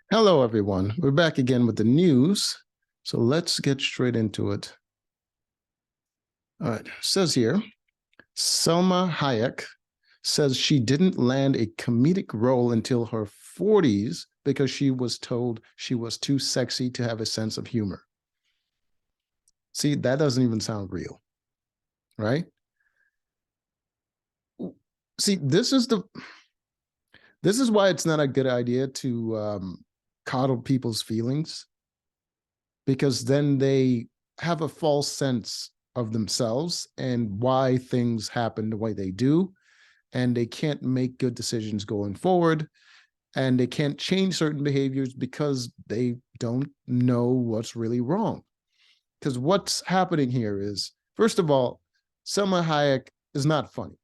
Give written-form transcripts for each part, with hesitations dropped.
Hello, everyone. We're back again with the news. So let's get straight into it. All right. It says here, Selma Hayek says she didn't land a comedic role until her 40s because she was told she was too sexy to have a sense of humor. See, that doesn't even sound real, right? See, this is why it's not a good idea to coddle people's feelings, because then they have a false sense of themselves and why things happen the way they do, and they can't make good decisions going forward, and they can't change certain behaviors because they don't know what's really wrong. Because what's happening here is, first of all, Selma Hayek is not funny.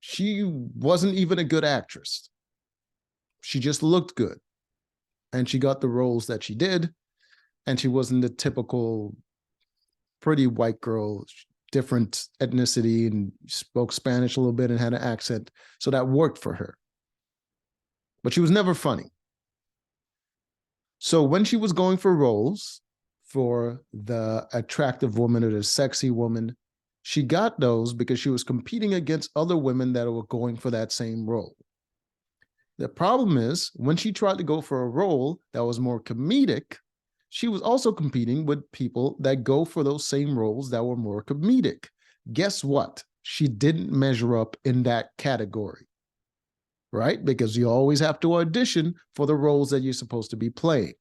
She wasn't even a good actress. She just looked good, and she got the roles that she did, and she wasn't the typical pretty white girl, different ethnicity, and spoke Spanish a little bit and had an accent. So that worked for her. But she was never funny. So when she was going for roles for the attractive woman or the sexy woman, she got those because she was competing against other women that were going for that same role. The problem is when she tried to go for a role that was more comedic, she was also competing with people that go for those same roles that were more comedic. Guess what? She didn't measure up in that category, right? Because you always have to audition for the roles that you're supposed to be playing.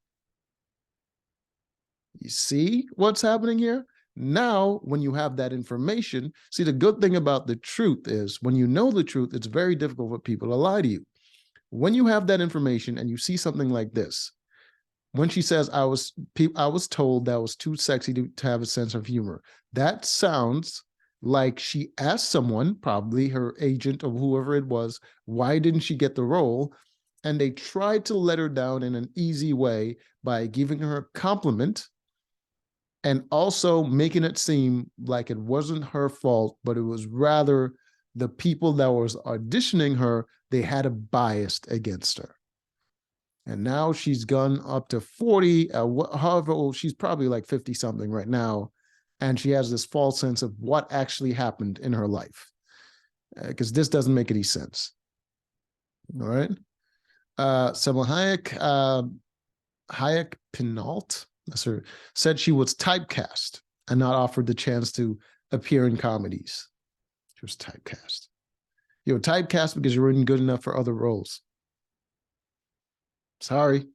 You see what's happening here? Now, when you have that information, see, the good thing about the truth is when you know the truth, it's very difficult for people to lie to you. When you have that information and you see something like this, when she says, I was told that I was too sexy to have a sense of humor, that sounds like she asked someone, probably her agent or whoever it was, why didn't she get the role? And they tried to let her down in an easy way by giving her a compliment and also making it seem like it wasn't her fault, but it was rather the people that was auditioning her, they had a bias against her. And now she's gone up to 40, however old, she's probably like 50 something right now. And she has this false sense of what actually happened in her life, because this doesn't make any sense. All right. Salma Hayek Pinault, that's her, said she was typecast and not offered the chance to appear in comedies. She was typecast. You're typecast because you weren't good enough for other roles. Sorry.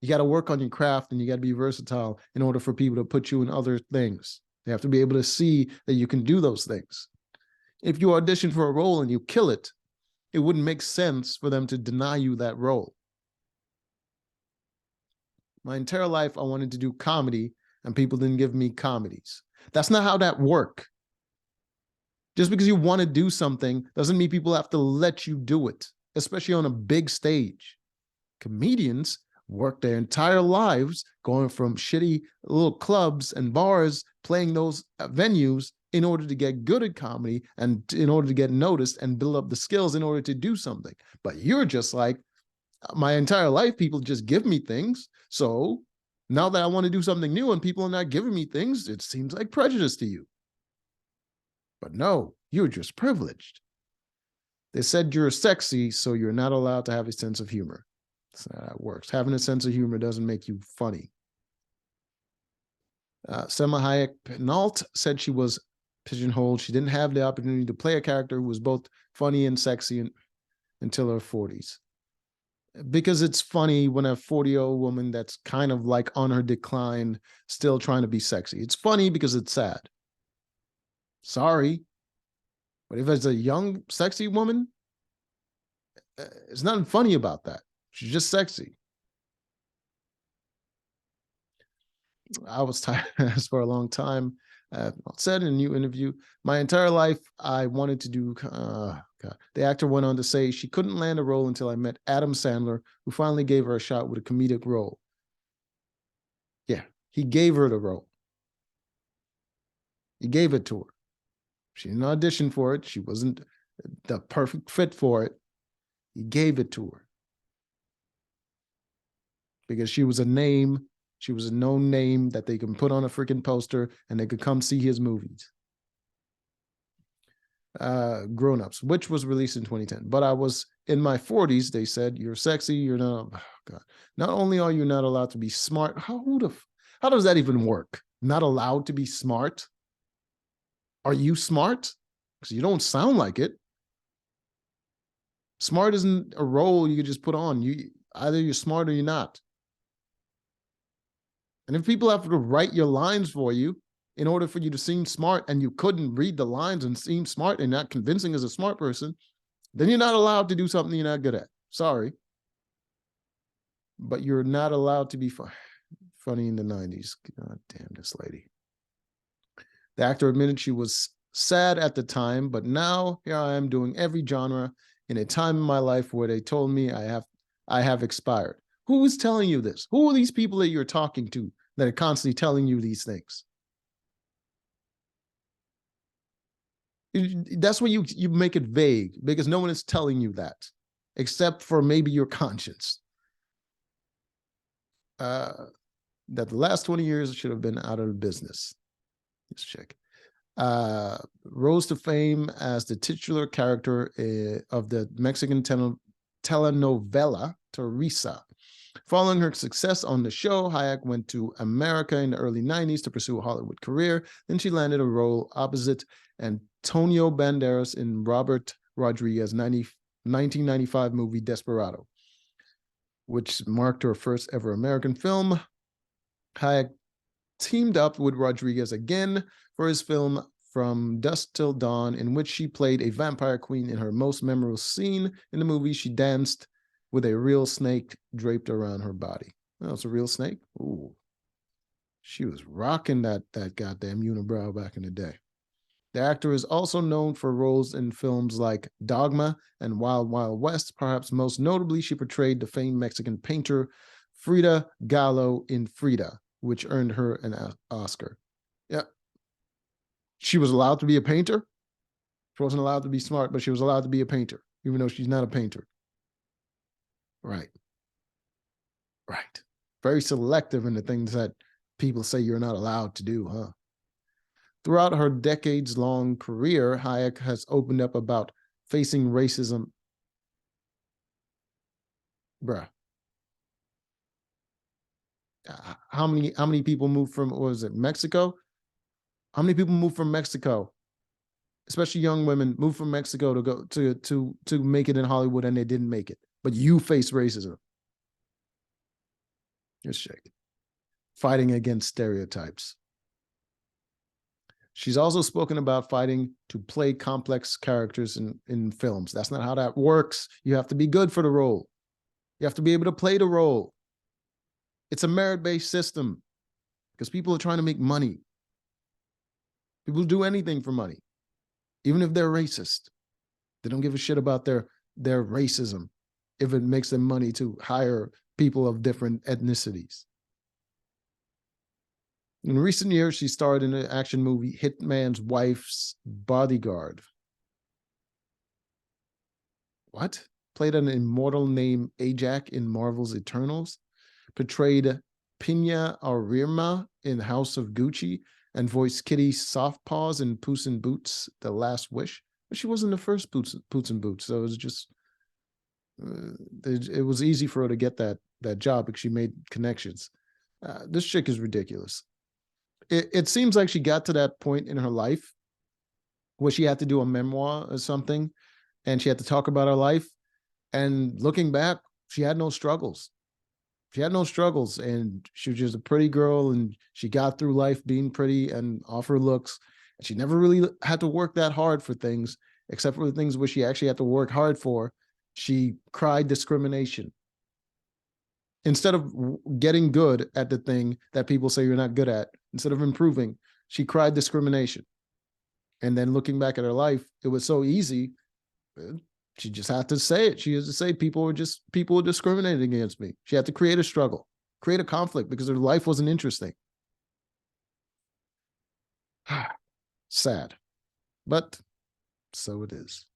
You got to work on your craft and you got to be versatile in order for people to put you in other things. They have to be able to see that you can do those things. If you audition for a role and you kill it, it wouldn't make sense for them to deny you that role. My entire life, I wanted to do comedy and people didn't give me comedies. That's not how that works. Just because you want to do something doesn't mean people have to let you do it, especially on a big stage. Comedians work their entire lives going from shitty little clubs and bars, playing those venues in order to get good at comedy and in order to get noticed and build up the skills in order to do something. But you're just like, my entire life, people just give me things. So now that I want to do something new and people are not giving me things, it seems like prejudice to you. But no, you're just privileged. They said you're sexy, so you're not allowed to have a sense of humor. That's not how it works. Having a sense of humor doesn't make you funny. Selma Hayek Penault said she was pigeonholed. She didn't have the opportunity to play a character who was both funny and sexy until her 40s. Because it's funny when a 40-year-old woman that's kind of like on her decline still trying to be sexy. It's funny because it's sad. Sorry. But if it's a young, sexy woman, it's nothing funny about that. She's just sexy. I was tired for a long time. Said in a new interview, my entire life I wanted to do. God. The actor went on to say she couldn't land a role until I met Adam Sandler, who finally gave her a shot with a comedic role. Yeah, he gave her the role. He gave it to her. She didn't audition for it. She wasn't the perfect fit for it. He gave it to her. because she was a name. She was a known name that they can put on a freaking poster and they could come see his movies. Grown Ups, which was released in 2010. But I was in my 40s. They said, you're sexy. You're not, oh God. Not only are you not allowed to be smart, how does that even work? Not allowed to be smart? Are you smart? Because you don't sound like it. Smart isn't a role you could just put on. Either you're smart or you're not. And if people have to write your lines for you in order for you to seem smart, and you couldn't read the lines and seem smart and not convincing as a smart person, then you're not allowed to do something you're not good at. Sorry. But you're not allowed to be funny in the 90s. God damn this lady. The actor admitted she was sad at the time, but now here I am doing every genre in a time in my life where they told me I have expired. Who is telling you this? Who are these people that you're talking to that are constantly telling you these things? That's when you make it vague, because no one is telling you that, except for maybe your conscience. That the last 20 years should have been out of business. Let's check. Rose to fame as the titular character of the Mexican telenovela Teresa. Following her success on the show, Hayek went to America in the early 90s to pursue a Hollywood career. Then she landed a role opposite Antonio Banderas in Robert Rodriguez's 1995 movie Desperado, which marked her first ever American film. Hayek teamed up with Rodriguez again for his film From Dusk Till Dawn, in which she played a vampire queen. In her most memorable scene in the movie, she danced with a real snake draped around her body. Oh, it's a real snake? Ooh. She was rocking that goddamn unibrow back in the day. The actor is also known for roles in films like Dogma and Wild Wild West. Perhaps most notably, she portrayed the famed Mexican painter Frida Kahlo in Frida, which earned her an Oscar. Yeah. She was allowed to be a painter. She wasn't allowed to be smart, but she was allowed to be a painter, even though she's not a painter. Right. Right. Very selective in the things that people say you're not allowed to do, huh? Throughout her decades-long career, Hayek has opened up about facing racism. Bruh. How many people moved from, what was it, Mexico? How many people moved from Mexico, especially young women, moved from Mexico to go to make it in Hollywood, and they didn't make it? But you face racism. Just check. Fighting against stereotypes. She's also spoken about fighting to play complex characters in films. That's not how that works. You have to be good for the role. You have to be able to play the role. It's a merit-based system because people are trying to make money. People do anything for money, even if they're racist. They don't give a shit about their racism if it makes them money to hire people of different ethnicities. In recent years, she starred in an action movie, Hitman's Wife's Bodyguard. What? Played an immortal named Ajak in Marvel's Eternals. Portrayed Pina Arirma in House of Gucci, and voiced Kitty Softpaws in Puss in Boots: The Last Wish. But she wasn't the first Puss in Boots, so it was just it was easy for her to get that job because she made connections. This chick is ridiculous. It seems like she got to that point in her life where she had to do a memoir or something, and she had to talk about her life. And looking back, she had no struggles. She had no struggles, and she was just a pretty girl, and she got through life being pretty and off her looks. And she never really had to work that hard for things, except for the things where she actually had to work hard for. She cried discrimination. Instead of getting good at the thing that people say you're not good at, instead of improving, she cried discrimination. And then looking back at her life, it was so easy. She just had to say it. She had to say people were discriminating against me. She had to create a struggle, create a conflict, because her life wasn't interesting. Sad, but so it is.